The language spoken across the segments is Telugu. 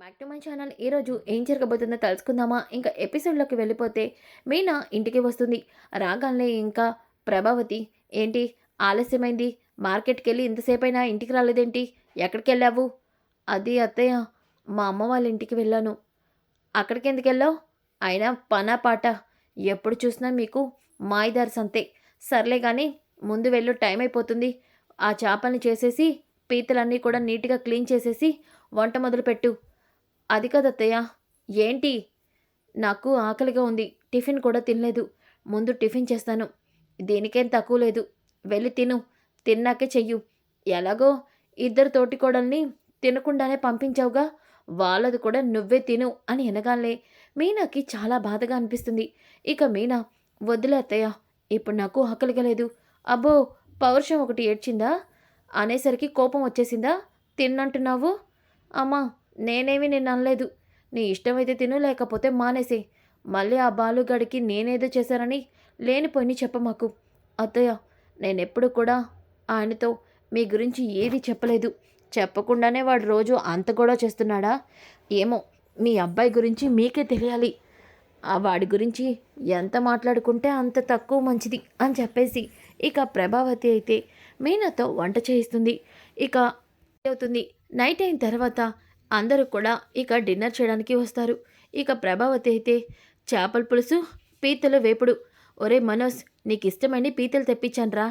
Back to my channel. ఈరోజు ఏం జరగబోతుందో తెలుసుకుందామా? ఇంకా ఎపిసోడ్లోకి వెళ్ళిపోతే మీనా ఇంటికి వస్తుంది. రాగానే ఇంకా ప్రభావతి, ఏంటి ఆలస్యమైంది, మార్కెట్కి వెళ్ళి ఇంతసేపైనా ఇంటికి రాలేదేంటి, ఎక్కడికి వెళ్ళావు? అది అత్తయ్య, మా అమ్మ వాళ్ళ ఇంటికి వెళ్ళాను. అక్కడికి ఎందుకు వెళ్ళావు? అయినా పనా పాట ఎప్పుడు చూసినా మీకు మాయదారి సంతే. సర్లే కానీ ముందు వెళ్ళు, టైం అయిపోతుంది. ఆ చేపల్ని చేసేసి పీతలన్నీ కూడా నీట్గా క్లీన్ చేసేసి వంట మొదలుపెట్టు. అది కాదత్తయ్య. ఏంటి? నాకు ఆకలిగా ఉంది, టిఫిన్ కూడా తినలేదు. ముందు టిఫిన్ చేస్తాను. దీనికేం తక్కువ లేదు. వెళ్ళి తిను, తిన్నాకే చెయ్యు. ఎలాగో ఇద్దరు తోటికోడల్ని తినకుండానే పంపించావుగా, వాళ్ళది కూడా నువ్వే తిను అని అనగానే మీనాకి చాలా బాధగా అనిపిస్తుంది. ఇక మీనా, వద్దులే అత్తయ్య, ఇప్పుడు నాకు ఆకలిగా లేదు. అబ్బో, పౌరుషం ఒకటి ఏడ్చిందా? అనేసరికి కోపం వచ్చేసిందా? తిన్నంటున్నావు? అమ్మా, నేనేమి నిన్ను అనలేదు. నీ ఇష్టమైతే తిను, లేకపోతే మానేసే. మళ్ళీ ఆ బాలుగాడికి నేనేదో చేశానని లేనిపోయిన చెప్పమాకు. అత్తయ్య, నేనెప్పుడు కూడా ఆయనతో మీ గురించి ఏది చెప్పలేదు. చెప్పకుండానే వాడు రోజు అంత గొడవ చేస్తున్నాడా? ఏమో, మీ అబ్బాయి గురించి మీకే తెలియాలి. ఆ వాడి గురించి ఎంత మాట్లాడుకుంటే అంత తక్కువ మంచిది అని చెప్పేసి ఇక ప్రభావతి అయితే మీనాతో వంట చేయిస్తుంది. ఇక అవుతుంది. నైట్ అయిన తర్వాత అందరూ కూడా ఇక డిన్నర్ చేయడానికి వస్తారు. ఇక ప్రభావతి అయితే చేపల పులుసు, పీతల వేపుడు. ఒరే మనోజ్, నీకు ఇష్టమైన పీతలు తెప్పించానురా.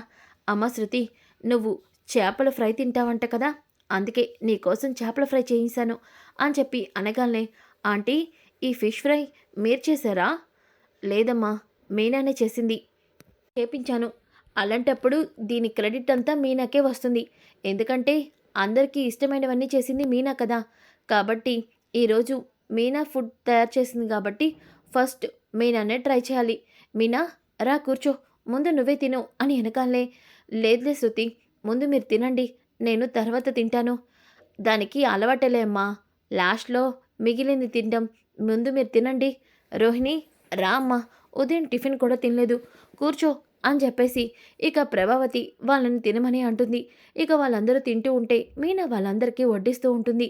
అమ్మ శృతి, నువ్వు చేపల ఫ్రై తింటావంట కదా, అందుకే నీకోసం చేపల ఫ్రై చేయించాను అని చెప్పి అనగానే, ఆంటీ, ఈ ఫిష్ ఫ్రై మీరు చేశారా? లేదమ్మా, మీనానే చేసింది, చేపించాను. అలాంటప్పుడు దీని క్రెడిట్ అంతా మీనాకే వస్తుంది. ఎందుకంటే అందరికీ ఇష్టమైనవన్నీ చేసింది మీనా కదా. కాబట్టి ఈరోజు మీనా ఫుడ్ తయారు చేసింది కాబట్టి ఫస్ట్ మీనానే ట్రై చేయాలి. మీనా, రా కూర్చో, ముందు నువ్వే తిను అని వెనకాలే. లేదులే శృతి, ముందు మీరు తినండి, నేను తర్వాత తింటాను. దానికి అలవాటలే అమ్మా, లాస్ట్లో మిగిలింది తినడం. ముందు మీరు తినండి. రోహిణి, రా అమ్మా, ఉదయం టిఫిన్ కూడా తినలేదు, కూర్చో అని చెప్పేసి ఇక ప్రభావతి వాళ్ళని తినమని అంటుంది. ఇక వాళ్ళందరూ తింటూ ఉంటే మీనా వాళ్ళందరికీ వడ్డిస్తూ ఉంటుంది.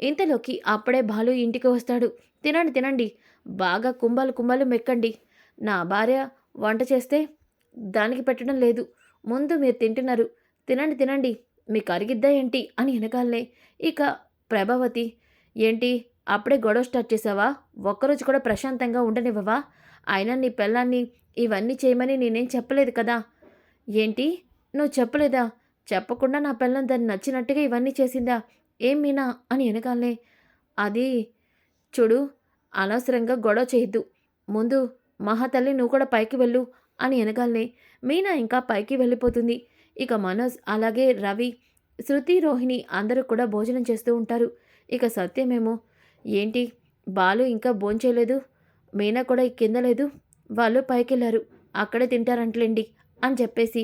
ఇంతలోకి అప్పుడే బాలు ఇంటికి వస్తాడు. తినండి తినండి, బాగా కుంభాలు కుంభాలు మెక్కండి. నా భార్య వంట చేస్తే దానికి పెట్టడం లేదు, ముందు మీరు తింటున్నారు, తినండి తినండి, మీకు అరిగిద్దా ఏంటి అని వెనకాలనే ఇక ప్రభావతి, ఏంటి అప్పుడే గొడవ స్టార్ట్ చేసావా? ఒక్కరోజు కూడా ప్రశాంతంగా ఉండనివ్వవా? అయినా నీ పెళ్ళాన్ని ఇవన్నీ చేయమని నేనేం చెప్పలేదు కదా. ఏంటి, నువ్వు చెప్పలేదా? చెప్పకుండా నా పెళ్ళం దాన్ని నచ్చినట్టుగా ఇవన్నీ చేసిందా? ఏం మీనా అని వెనకాలనే, అది చూడు, అనవసరంగా గొడవ చేయొద్దు, ముందు మహాతల్లి నువ్వు కూడా పైకి వెళ్ళు అని వెనకాలనే మీనా ఇంకా పైకి వెళ్ళిపోతుంది. ఇక మనోజ్ అలాగే రవి, శృతి, రోహిణి అందరూ కూడా భోజనం చేస్తూ ఉంటారు. ఇక సత్యమేమో, ఏంటి బాలు ఇంకా భోంచేయలేదు, మీనా కూడా కింద లేదు, వాళ్ళు పైకెళ్ళారు, అక్కడే తింటారంటలేండి అని చెప్పేసి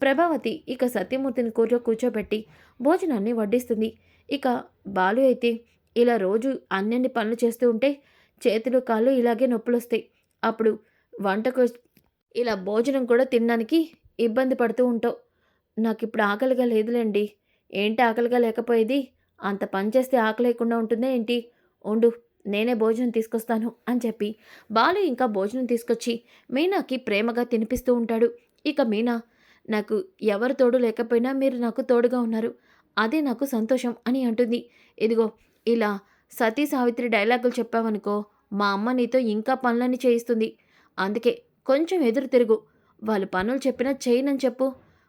ప్రభావతి ఇక సత్యమూర్తిని కూర్చోబెట్టి భోజనాన్ని వడ్డిస్తుంది. ఇక బాలు అయితే ఇలా రోజు అన్నన్ని పనులు చేస్తూ ఉంటే చేతులు కాళ్ళు ఇలాగే నొప్పులొస్తాయి. అప్పుడు వంటకు ఇలా భోజనం కూడా తినడానికి ఇబ్బంది పడుతూ ఉంటావు. నాకిప్పుడు ఆకలిగా లేదులేండి. ఏంటి ఆకలిగా లేకపోయేది? అంత పని చేస్తే ఆకలి లేకుండా ఉంటుందా ఏంటి? ఉండు, నేనే భోజనం తీసుకొస్తాను అని చెప్పి బాలు ఇంకా భోజనం తీసుకొచ్చి మీనాకి ప్రేమగా తినిపిస్తూ ఉంటాడు. ఇక మీనా, నాకు ఎవరు తోడు లేకపోయినా మీరు నాకు తోడుగా ఉన్నారు, అదే నాకు సంతోషం అని అంటుంది. ఇదిగో, ఇలా సతీ సావిత్రి డైలాగులు చెప్పావనుకో, మా అమ్మ నీతో ఇంకా పనులన్నీ చేయిస్తుంది. అందుకే కొంచెం ఎదురు తిరుగు. వాళ్ళు పనులు చెప్పినా చేయనని చెప్పు.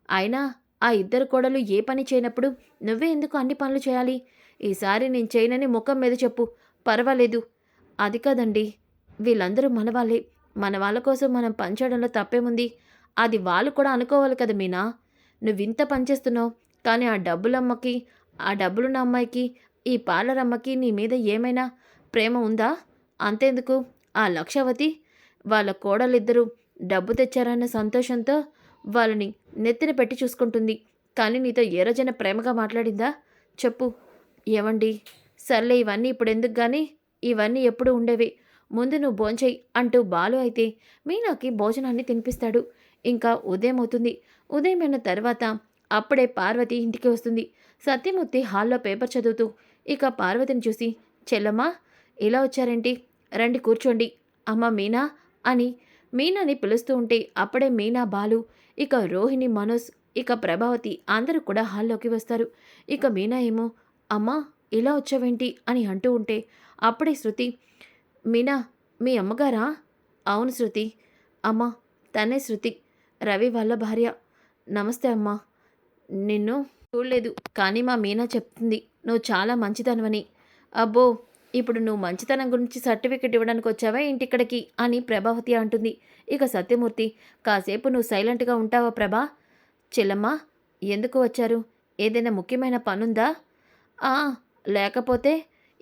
అయినా ఆ ఇద్దరు కోడలు ఏ పని చేయనప్పుడు నువ్వే ఎందుకు అన్ని పనులు చేయాలి? ఈసారి నేను చేయనని ముఖం మీద చెప్పు, పర్వాలేదు. అది కాదండి, వీళ్ళందరూ మనవాళ్ళే, మన వాళ్ళ కోసం మనం పనిచేయడంలో తప్పేముంది? అది వాళ్ళు కూడా అనుకోవాలి కదా మీనా. నువ్వింత పనిచేస్తున్నావు, కానీ ఆ డబ్బులమ్మకి, ఆ డబ్బులున్న అమ్మాయికి, ఈ పార్లర్ అమ్మకి నీ మీద ఏమైనా ప్రేమ ఉందా? అంతెందుకు, ఆ లక్షవతి వాళ్ళ కోడలిద్దరూ డబ్బు తెచ్చారన్న సంతోషంతో వాళ్ళని నెత్తిన పెట్టి చూసుకుంటుంది. కానీ నీతో ఏ రోజైనా ప్రేమగా మాట్లాడిందా? చెప్పు. ఏవండి, సర్లే ఇవన్నీ ఇప్పుడెందుకు గాని, ఇవన్నీ ఎప్పుడు ఉండేవి. ముందు నువ్వు భోంచెయ్యి అంటూ బాలు అయితే మీనాకి భోజనాన్ని తినిపిస్తాడు. ఇంకా ఉదయం అవుతుంది. ఉదయమైన తర్వాత అప్పుడే పార్వతి ఇంటికి వస్తుంది. సత్యమూర్తి హాల్లో పేపర్ చదువుతూ ఇక పార్వతిని చూసి, చెల్లమ్మా ఇలా వచ్చారేంటి? రండి కూర్చోండి. అమ్మ మీనా అని మీనాని పిలుస్తూ ఉంటే అప్పుడే మీనా, బాలు, ఇక రోహిణి, మనోజ్, ఇక ప్రభావతి అందరూ కూడా హాల్లోకి వస్తారు. ఇక మీనా ఏమో అమ్మా ఇలా వచ్చావేంటి అని అంటూ ఉంటే అప్పుడే శృతి, మీనా మీ అమ్మగారా? అవును శృతి. అమ్మా తనే శృతి, రవి వాళ్ళ భార్య. నమస్తే అమ్మా. నిన్ను చూడలేదు కానీ మా మీనా చెప్తుంది నువ్వు చాలా మంచిదనవని. అబ్బో ఇప్పుడు నువ్వు మంచితనం గురించి సర్టిఫికెట్ ఇవ్వడానికి వచ్చావా ఇంటిక్కడికి అని ప్రభావతి అంటుంది. ఇక సత్యమూర్తి, కాసేపు నువ్వు సైలెంట్గా ఉంటావా ప్రభా? చెల్లమ్మా ఎందుకు వచ్చారు? ఏదైనా ముఖ్యమైన పనుందా? ఆ లేకపోతే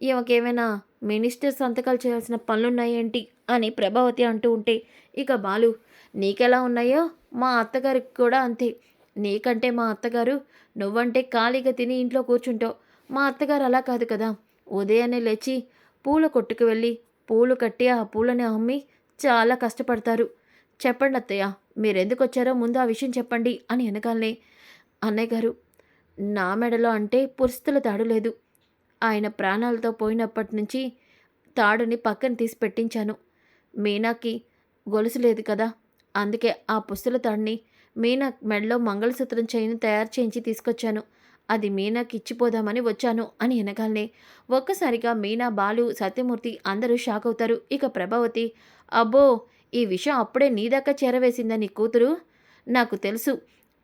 ఈమెకేమైనా మినిస్టర్ సంతకాలు చేయాల్సిన పనులున్నాయేంటి అని ప్రభావతి అంటూ ఉంటే ఇక బాలు, నీకెలా ఉన్నాయో మా అత్తగారికి కూడా అంతే. నీకంటే మా అత్తగారు నువ్వంటే ఖాళీగా తిని ఇంట్లో కూర్చుంటావు. మా అత్తగారు అలా కాదు కదా. ఉదయాన్నే లేచి పూల కొట్టుకు వెళ్ళి పూలు కట్టి ఆ పూలని అమ్మి చాలా కష్టపడతారు. చెప్పండి అత్తయ్య, మీరెందుకు వచ్చారో ముందు ఆ విషయం చెప్పండి అని వెనకాలనే, అన్నయ్య గారు నా మెడలో అంటే పురుస్తుల తాడు లేదు. ఆయన ప్రాణాలతో పోయినప్పటి నుంచి తాడుని పక్కన తీసి పెట్టించాను. మీనాకి గొలుసు లేదు కదా, అందుకే ఆ పుస్తుల తాడుని మీనా మెడలో మంగళసూత్రం చైన్ తయారు చేయించి తీసుకొచ్చాను. అది మీనాకి ఇచ్చిపోదామని వచ్చాను అని వెనకాలనే ఒక్కసారిగా మీనా, బాలు, సత్యమూర్తి అందరూ షాక్ అవుతారు. ఇక ప్రభావతి, అబ్బో ఈ విషయం అప్పుడే నీ దాకా చేరవేసిందా నీ కూతురు? నాకు తెలుసు.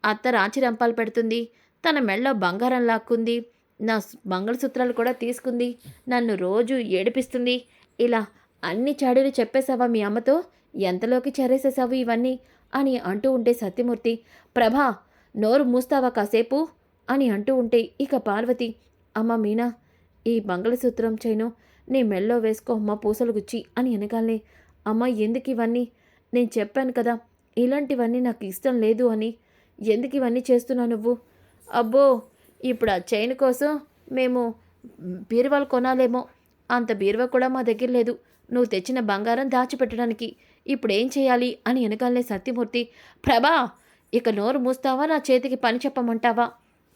అత్త రాచి రంపాలు పెడుతుంది, తన మెడలో బంగారం లాక్కుంది, నా మంగళసూత్రాలు కూడా తీసుకుంది, నన్ను రోజు ఏడిపిస్తుంది. ఇలా అన్ని చాడీలు చెప్పేశావా మీ అమ్మతో? ఎంతలోకి చేరేసేసావు ఇవన్నీ అని అంటూ ఉంటే సత్యమూర్తి, ప్రభా నోరు మూస్తావా కాసేపు అని అంటూ ఉంటే ఇక పార్వతి, అమ్మ మీనా ఈ మంగళసూత్రం చైను నీ మెల్లో వేసుకో అమ్మ పూసలు గుచ్చి అని వెనకాలనే, అమ్మ ఎందుకు ఇవన్నీ? నేను చెప్పాను కదా ఇలాంటివన్నీ నాకు ఇష్టం లేదు అని. ఎందుకు ఇవన్నీ చేస్తున్నావు నువ్వు? అబ్బో ఇప్పుడు ఆ చైన్ కోసం మేము బీరువాలు కొనాలేమో, అంత బీరువా కూడా మా దగ్గర లేదు. నువ్వు తెచ్చిన బంగారం దాచిపెట్టడానికి ఇప్పుడేం చేయాలి అని వెనకాలనే సత్యమూర్తి, ప్రభా ఇక నోరు మూస్తావా, నా చేతికి పని చెప్పమంటావా?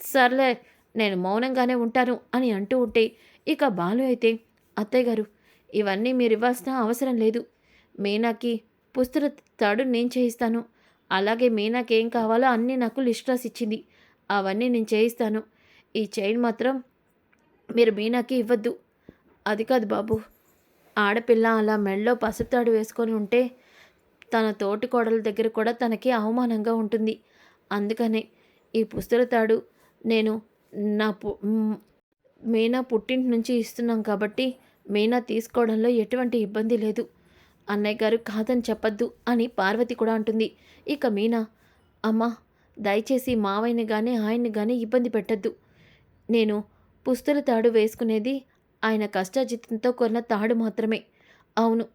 సర్లే నేను మౌనంగానే ఉంటాను అని అంటూ ఉంటే ఇక బాలు అయితే, అత్తయ్య గారు ఇవన్నీ మీరు ఇవ్వాల్సిన అవసరం లేదు. మీనాకి పుస్తక తాడు నేను చేయిస్తాను. అలాగే మీనాకి ఏం కావాలో అన్నీ నాకు లిస్ట్ రాసి ఇచ్చింది, అవన్నీ నేను చేయిస్తాను. ఈ చైన్ మాత్రం మీరు మీనాకి ఇవ్వద్దు. అది కాదు బాబు, ఆడపిల్ల అలా మెడలో పసుపుతాడు వేసుకొని ఉంటే తన తోటి కోడల దగ్గర కూడా తనకి అవమానంగా ఉంటుంది. అందుకనే ఈ పుస్తల తాడు నేను నా మీనా పుట్టింటి నుంచి ఇస్తున్నాం కాబట్టి మీనా తీసుకోవడంలో ఎటువంటి ఇబ్బంది లేదు. అన్నయ్య గారు కాదని చెప్పద్దు అని పార్వతి కూడా అంటుంది. ఇక మీనా, అమ్మ దయచేసి మావయ్యని కానీ ఆయన్ని కానీ ఇబ్బంది పెట్టద్దు. నేను పుస్తుల తాడు వేసుకునేది ఆయన కష్టాజితంతో కొన్న తాడు మాత్రమే. అవును,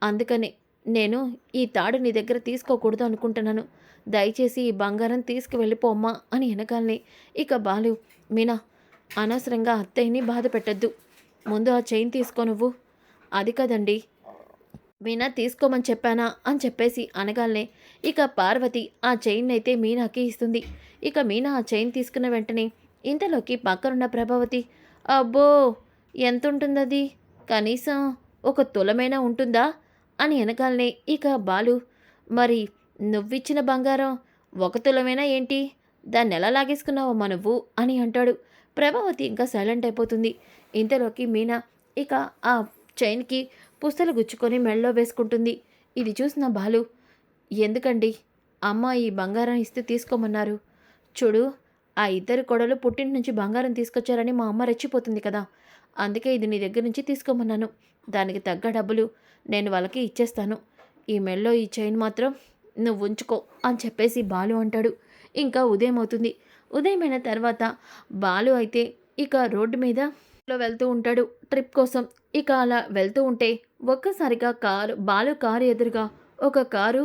అందుకనే నేను ఈ తాడు నీ దగ్గర తీసుకోకూడదు అనుకుంటున్నాను. దయచేసి ఈ బంగారం తీసుకువెళ్ళిపోమ్మా అని వెనకాలనే ఇక బాలు, మీనా అనవసరంగా అత్తయ్యని బాధ పెట్టద్దు. ముందు ఆ చైన్ తీసుకో నువ్వు. అది కదండి మీనా తీసుకోమని చెప్పానా అని చెప్పేసి అనగానే ఇక పార్వతి ఆ చైన్ అయితే మీనాకి ఇస్తుంది. ఇక మీనా ఆ చైన్ తీసుకున్న వెంటనే ఇంతలోకి పక్కనున్న ప్రభావతి, అబ్బో ఎంత ఉంటుంది అది? కనీసం ఒక తులమైనా ఉంటుందా అని వెనకాలనే ఇక బాలు, మరి నువ్విచ్చిన బంగారం ఒక తులమైనా ఏంటి? దాన్ని ఎలా లాగేసుకున్నావమ్మా నువ్వు అని అంటాడు. ప్రభావతి ఇంకా సైలెంట్ అయిపోతుంది. ఇంతలోకి మీనా ఇక ఆ చైన్కి పుస్తలు గుచ్చుకొని మెడలో వేసుకుంటుంది. ఇది చూసిన బాలు, ఎందుకండి అమ్మ ఈ బంగారం ఇస్తే తీసుకోమన్నారు? చూడు, ఆ ఇద్దరు కొడలు పుట్టింటి నుంచి బంగారం తీసుకొచ్చారని మా అమ్మ రెచ్చిపోతుంది కదా, అందుకే ఇది నీ దగ్గర నుంచి తీసుకోమన్నాను. దానికి తగ్గ డబ్బులు నేను వాళ్ళకి ఇచ్చేస్తాను. ఈ మెడలో ఈ చైన్ మాత్రం నువ్వు ఉంచుకో అని చెప్పేసి బాలు అంటాడు. ఇంకా ఉదయం అవుతుంది. ఉదయమైన తర్వాత బాలు అయితే ఇక రోడ్డు మీద వెళ్తూ ఉంటాడు ట్రిప్ కోసం. ఇక అలా వెళ్తూ ఉంటే ఒక్కసారిగా బాలు కారు ఎదురుగా ఒక కారు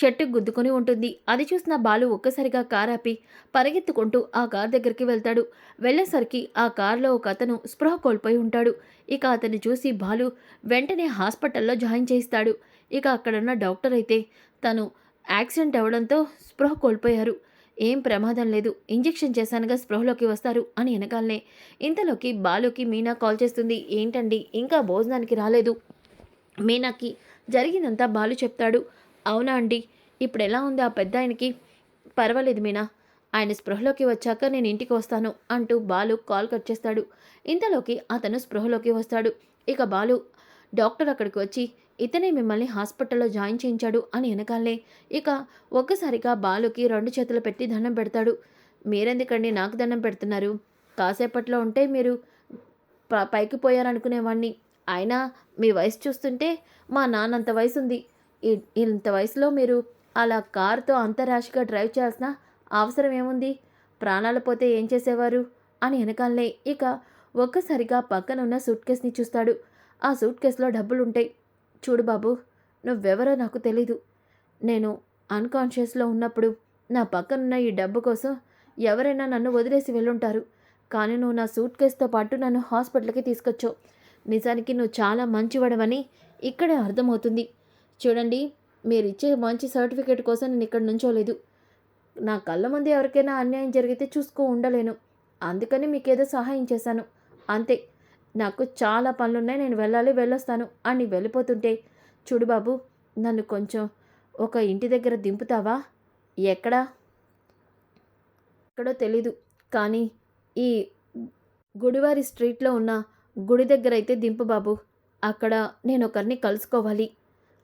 చెట్టుకు గుద్దుకొని ఉంటుంది. అది చూసిన బాలు ఒక్కసారిగా కారు ఆపి పరిగెత్తుకుంటూ ఆ కారు దగ్గరికి వెళ్తాడు. వెళ్ళేసరికి ఆ కారులో ఒక అతను స్పృహ కోల్పోయి ఉంటాడు. ఇక అతన్ని చూసి బాలు వెంటనే హాస్పిటల్లో జాయిన్ చేయిస్తాడు. ఇక అక్కడున్న డాక్టర్ అయితే తను యాక్సిడెంట్ అవ్వడంతో స్పృహ కోల్పోయారు. ఏం ప్రమాదం లేదు, ఇంజెక్షన్ చేశానుగా స్పృహలోకి వస్తారు అని వెనకాలనే ఇంతలోకి బాలుకి మీనా కాల్ చేస్తుంది. ఏంటండి ఇంకా భోజనానికి రాలేదు? మీనాకి జరిగిందంతా బాలు చెప్తాడు. అవునా అండి, ఇప్పుడు ఎలా ఉంది ఆ పెద్దాయనకి? పర్వాలేదు మీనా, ఆయన స్పృహలోకి వచ్చాక నేను ఇంటికి వస్తాను అంటూ బాలు కాల్ కట్ చేస్తాడు. ఇంతలోకి అతను స్పృహలోకి వస్తాడు. ఇక బాలు డాక్టర్ అక్కడికి వచ్చి ఇతనే మిమ్మల్ని హాస్పిటల్లో జాయిన్ చేయించాడు అని వెనకాలే ఇక ఒక్కసారిగా బాలుకి 2 చేతులు పెట్టి దండం పెడతాడు. మీరెందుకండి నాకు దండం పెడుతున్నారు? కాసేపట్లో ఉంటే మీరు పైకి పోయారనుకునేవాణ్ణి. అయినా మీ వయసు చూస్తుంటే మా నాన్నంత వయసుంది. ఇంత వయసులో మీరు అలా కారుతో అంత ర్యాష్‌గా డ్రైవ్ చేయాల్సిన అవసరం ఏముంది? ప్రాణాలు పోతే ఏం చేసేవారు? అని వెనకాలనే ఇక ఒక్కసారిగా పక్కనున్న సూట్ కేస్‌ని చూస్తాడు. ఆ సూట్ కేస్‌లో డబ్బులుంటాయి. చూడు బాబు, నువ్వెవరో నాకు తెలీదు. నేను అన్‌కాన్షియస్‌లో ఉన్నప్పుడు నా పక్కనున్న ఈ డబ్బు కోసం ఎవరైనా నన్ను వదిలేసి వెళ్ళుంటారు. కానీ నువ్వు నా సూట్ కేస్‌తో పాటు నన్ను హాస్పిటల్‌కి తీసుకొచ్చావు. నిజానికి నువ్వు చాలా మంచివాడివని ఇక్కడే అర్థమవుతుంది. చూడండి, మీరిచ్చే మంచి సర్టిఫికేట్ కోసం నేను ఇక్కడ నుంచోలేదు. నా కళ్ళ ముందు ఎవరికైనా అన్యాయం జరిగితే చూస్తూ ఉండలేను. అందుకని మీకేదో సహాయం చేశాను. అంతే. నాకు చాలా పనులున్నాయి. నేను వెళ్ళాలి, వెళ్ళొస్తాను అని వెళ్ళిపోతుంటే, చూడు బాబు, నన్ను కొంచెం ఒక ఇంటి దగ్గర దింపుతావా? ఎక్కడా? ఎక్కడో తెలీదు. కానీ ఈ గుడివారి స్ట్రీట్‌లో ఉన్న గుడి దగ్గరైతే దింపు బాబు. అక్కడ నేనొకరిని కలుసుకోవాలి.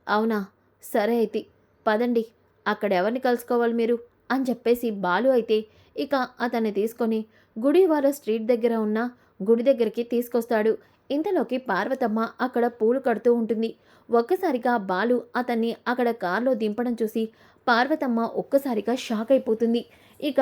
అవునా? సరే అయితే పదండి. అక్కడెవరిని కలుసుకోవాలి మీరు? అని చెప్పేసి బాలు అయితే ఇక అతన్ని తీసుకొని గుడివార స్ట్రీట్ దగ్గర ఉన్న గుడి దగ్గరికి తీసుకొస్తాడు. ఇంతలోకి పార్వతమ్మ అక్కడ పూలు కడుతూ ఉంటుంది. ఒక్కసారిగా బాలు అతన్ని అక్కడ కారులో దింపడం చూసి పార్వతమ్మ ఒక్కసారిగా షాక్ అయిపోతుంది. ఇక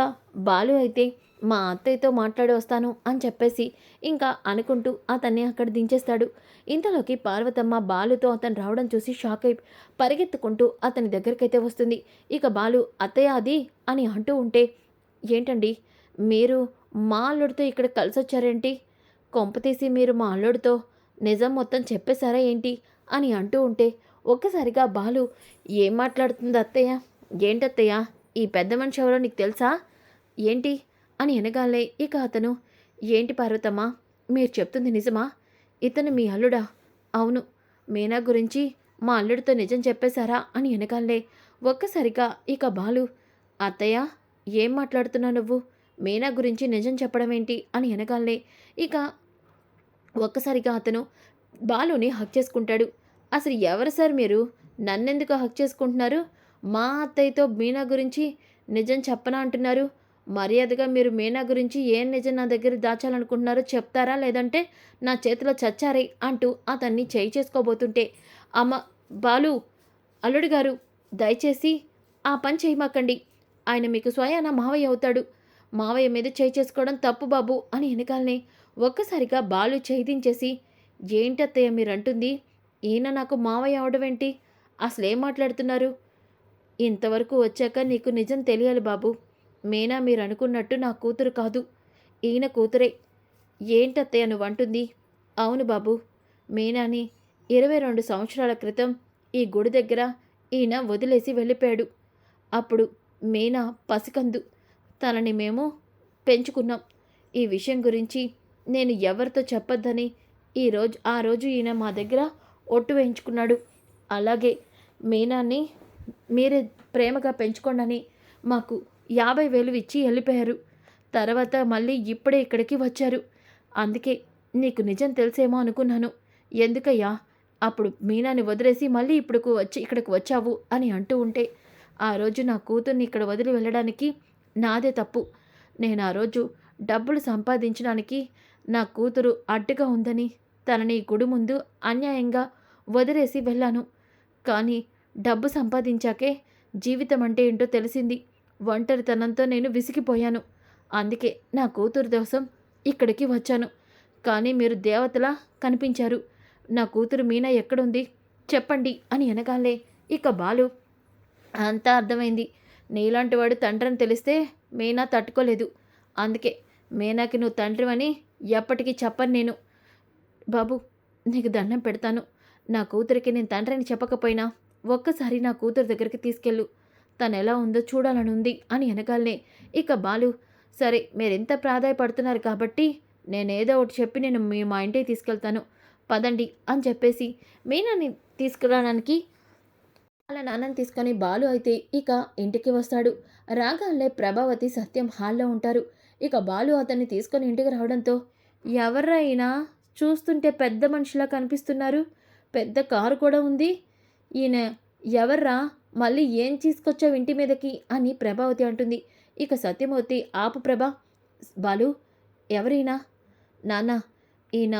బాలు అయితే మా అత్తయ్యతో మాట్లాడి వస్తాను అని చెప్పేసి ఇంకా అనుకుంటూ అతన్ని అక్కడ దించేస్తాడు. ఇంతలోకి పార్వతమ్మ బాలుతో అతను రావడం చూసి షాక్ అయి పరిగెత్తుకుంటూ అతని దగ్గరికైతే వస్తుంది. ఇక బాలు అత్తయ్య అది అని అంటూ ఉంటే, ఏంటండి మీరు మా అల్లుడితో ఇక్కడ కలిసొచ్చారేంటి? కొంపతీసి మీరు మా అల్లుడితో నిజం మొత్తం చెప్పేశారా ఏంటి? అని అంటూ ఉంటే ఒక్కసారిగా బాలు ఏం మాట్లాడుతుంది అత్తయ్య? ఏంటత్తయ్య ఈ పెద్ద మనిషి ఎవరో నీకు తెలుసా? ఏంటి? అని ఎనగాలే ఇక అతను, ఏంటి పార్వతమ్మ, మీరు చెప్తుంది నిజమా? ఇతను మీ అల్లుడా? అవును. మీనా గురించి మా అల్లుడితో నిజం చెప్పేశారా? అని ఎనగాలే ఒక్కసారిగా ఇక బాలు, అత్తయ్య ఏం మాట్లాడుతున్నావు నువ్వు? మీనా గురించి నిజం చెప్పడం ఏంటి? అని ఎనగాలే ఇక ఒక్కసారిగా అతను బాలుని హగ్ చేసుకుంటాడు. అసలు ఎవరు సార్ మీరు? నన్నెందుకు హగ్ చేసుకుంటున్నారు? మా అత్తయ్యతో మీనా గురించి నిజం చెప్పనా అంటున్నారు. మర్యాదగా మీరు మీనా గురించి ఏం నిజం నా దగ్గర దాచాలనుకుంటున్నారో చెప్తారా? లేదంటే నా చేతిలో చచ్చారే అంటూ అతన్ని చేయి చేసుకోబోతుంటే, అమ్మ బాలు, అల్లుడు గారు, దయచేసి ఆ పని చేయమాకండి. ఆయన మీకు స్వయాన మావయ్య అవుతాడు. మావయ్య మీద చేయి చేసుకోవడం తప్పు బాబు అని వెనకాలనే ఒక్కసారిగా బాలు ఛేదించేసి, ఏంటత్తయ్య మీరంటుంది? ఈయన నాకు మావయ్య అవడమేంటి? అసలేం మాట్లాడుతున్నారు? ఇంతవరకు వచ్చాక నీకు నిజం తెలియాలి బాబు. మీనా మీరనుకున్నట్టు నా కూతురు కాదు. ఈయన కూతురే. ఏంటత్తయ్య నువ్వంటుంది? అవును బాబు. మీనాని 22 సంవత్సరాల క్రితం ఈ గుడి దగ్గర ఈయన వదిలేసి వెళ్ళిపోయాడు. అప్పుడు మీనా పసికందు. తనని మేము పెంచుకున్నాం. ఈ విషయం గురించి నేను ఎవరితో చెప్పొద్దని ఆ రోజు ఈయన మా దగ్గర ఒట్టు వేయించుకున్నాడు. అలాగే మీనాని మీరే ప్రేమగా పెంచుకోండని మాకు 50,000 ఇచ్చి వెళ్ళిపోయారు. తర్వాత మళ్ళీ ఇప్పుడే ఇక్కడికి వచ్చారు. అందుకే నీకు నిజం తెలిసేమో అనుకున్నాను. ఎందుకయ్యా అప్పుడు మీనాని వదిలేసి మళ్ళీ ఇక్కడికి వచ్చావు అని అంటూ ఉంటే, ఆ రోజు నా కూతుర్ని ఇక్కడ వదిలి వెళ్ళడానికి నాదే తప్పు. నేను ఆ రోజు డబ్బులు సంపాదించడానికి నా కూతురు అడ్డుగా ఉందని తనని గుడి ముందు అన్యాయంగా వదిలేసి వెళ్ళాను. కానీ డబ్బు సంపాదించాకే జీవితం అంటే ఏంటో తెలిసింది. ఒంటరితనంతో నేను విసిగిపోయాను. అందుకే నా కూతురు కోసం ఇక్కడికి వచ్చాను. కానీ మీరు దేవతలా కనిపించారు. నా కూతురు మీనా ఎక్కడుంది చెప్పండి అని అనగాలే ఇక బాలు, అంతా అర్థమైంది. నీలాంటి వాడు తండ్రిని తెలిస్తే మీనా తట్టుకోలేదు. అందుకే మీనాకి నువ్వు తండ్రివని ఎప్పటికీ చెప్పను నేను. బాబు, నీకు దండం పెడతాను. నా కూతురికి నేను తండ్రిని చెప్పకపోయినా ఒక్కసారి నా కూతురు దగ్గరికి తీసుకెళ్ళు. తనెలా ఉందో చూడాలనుంది అని ఎనకాలనే ఇక బాలు, సరే మీరింత ప్రాధాయపడుతున్నారు కాబట్టి నేనేదో ఒకటి చెప్పి నేను మా ఇంటికి తీసుకెళ్తాను. పదండి అని చెప్పేసి మీనాని తీసుకురావడానికి వాళ్ళ నాన్నని తీసుకొని బాలు అయితే ఇక ఇంటికి వస్తాడు. రాగాలే ప్రభావతి, సత్యం హాల్లో ఉంటారు. ఇక బాలు అతన్ని తీసుకొని ఇంటికి రావడంతో, ఎవర్రా ఈయన? చూస్తుంటే పెద్ద మనిషిలా కనిపిస్తున్నారు. పెద్ద కారు కూడా ఉంది. ఈయన ఎవర్రా? మళ్ళీ ఏం తీసుకొచ్చావు ఇంటి మీదకి అని ప్రభావతి అంటుంది. ఇక సత్యమూర్తి, ఆపు ప్రభా. బాలు, ఎవరైనా? నాన్న, ఈయన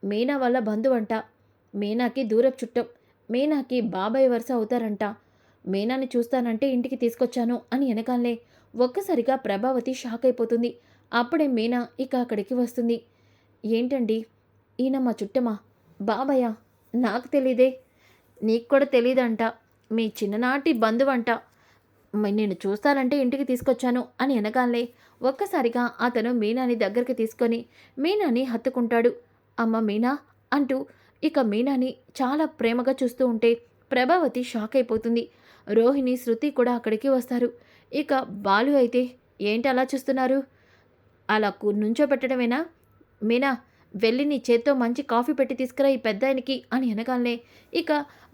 మీనా వాళ్ళ బంధువంట. మీనాకి దూరపు చుట్టం. మీనాకి బాబాయ్ వరుస అవుతారంట. మీనాని చూస్తానంటే ఇంటికి తీసుకొచ్చాను అని ఎనకాలనే ఒక్కసారిగా ప్రభావతి షాక్ అయిపోతుంది. అప్పుడే మీనా ఇక అక్కడికి వస్తుంది. ఏంటండి, ఈయన మా చుట్టమా? బాబాయా? నాకు తెలీదే. నీకు కూడా తెలీదంట. మీ చిన్ననాటి బంధువంట. నేను చూస్తానంటే ఇంటికి తీసుకొచ్చాను అని ఎనగాలే ఒక్కసారిగా అతను మీనాని దగ్గరికి తీసుకొని మీనాని హత్తుకుంటాడు. అమ్మ మీనా అంటూ ఇక మీనాని చాలా ప్రేమగా చూస్తూ ఉంటే ప్రభావతి షాక్ అయిపోతుంది. రోహిణి, శృతి కూడా అక్కడికి వస్తారు. ఇక బాలు అయితే, ఏంటి అలా చూస్తున్నారు? అలా నుంచోబెట్టడమేనా? మీనా, వెళ్ళి నీ చేత్తో మంచి కాఫీ పెట్టి తీసుకురా ఈ పెద్దాయనకి అని అనగాలనే ఇక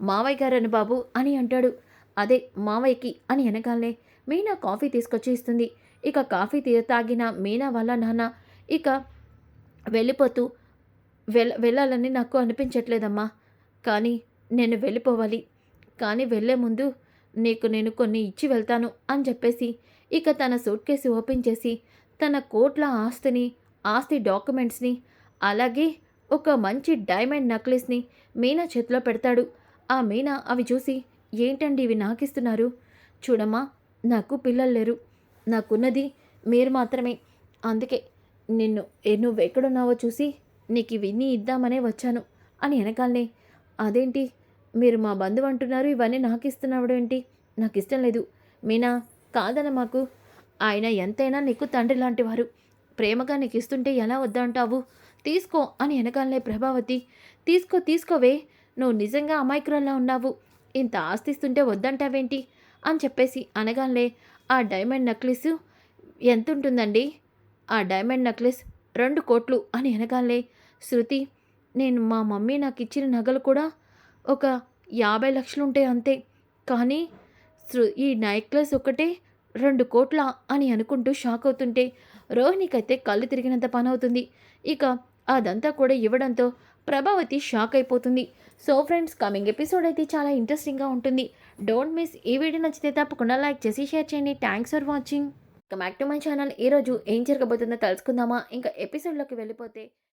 మావయ్య గారని బాబు అని అంటాడు. అదే మావయ్యకి అని అనగాలనే మీనా కాఫీ తీసుకొచ్చి ఇస్తుంది. ఇక కాఫీ తాగిన మీనా వాళ్ళ నాన్న ఇక వెళ్ళిపోతూ, వెళ్ళాలని నాకు అనిపించట్లేదమ్మా, కానీ నేను వెళ్ళిపోవాలి. కానీ వెళ్ళే ముందు నీకు నేను కొన్ని ఇచ్చి వెళ్తాను అని చెప్పేసి ఇక తన సూట్ కేసు ఓపెన్ చేసి తన కోట్ల ఆస్తి డాక్యుమెంట్స్ని, అలాగే ఒక మంచి డైమండ్ నెక్లెస్ని మీనా చేతిలో పెడతాడు. ఆ మీనా అవి చూసి, ఏంటండి ఇవి నాకిస్తున్నారు? చూడమ్మా, నాకు పిల్లలు లేరు. నాకున్నది మీరు మాత్రమే. అందుకే నువ్వెక్కడున్నావో చూసి నీకు ఇవన్నీ ఇద్దామనే వచ్చాను అని వెనకాలనే, అదేంటి మీరు మా బంధువు అంటున్నారు, ఇవన్నీ నాకు ఇస్తున్నాడేంటి? నాకు ఇష్టం లేదు. మీనా, కాదన మాకు. ఆయన ఎంతైనా నీకు తండ్రి లాంటివారు. ప్రేమగా నీకు ఇస్తుంటే ఎలా వద్దంటావు? తీసుకో అని వెనకాలనే ప్రభావతి, తీసుకోవే, నువ్వు నిజంగా అమాయకురాల్లా ఉన్నావు. ఇంత ఆస్తిస్తుంటే వద్దంటావేంటి అని చెప్పేసి అనగానే, ఆ డైమండ్ నెక్లెస్ ఎంతుంటుందండి? ఆ డైమండ్ నెక్లెస్ 2 కోట్లు అని అనగానే శృతి, నేను మా మమ్మీ నాకు ఇచ్చిన నగలు కూడా ఒక 50 లక్షలు ఉంటాయి అంతే. కానీ ఈ నెక్లెస్ ఒకటే 2 కోట్ల అని అనుకుంటూ షాక్ అవుతుంటే రోహిణికైతే కళ్ళు తిరిగినంత పని అవుతుంది. ఇక అదంతా కూడా ఇవ్వడంతో ప్రభావతి షాక్ అయిపోతుంది. సో ఫ్రెండ్స్, కమింగ్ ఎపిసోడ్ అయితే చాలా ఇంట్రెస్టింగ్గా ఉంటుంది. Don't miss. ఈ వీడియో నచ్చితే తప్పకుండా లైక్ చేసి షేర్ చేయండి. Thanks for watching. ఇక బ్యాక్ టు మై ఛానల్. ఈరోజు ఏం జరగబోతుందో తెలుసుకుందామా? ఇంకా ఎపిసోడ్లోకి వెళ్ళిపోతే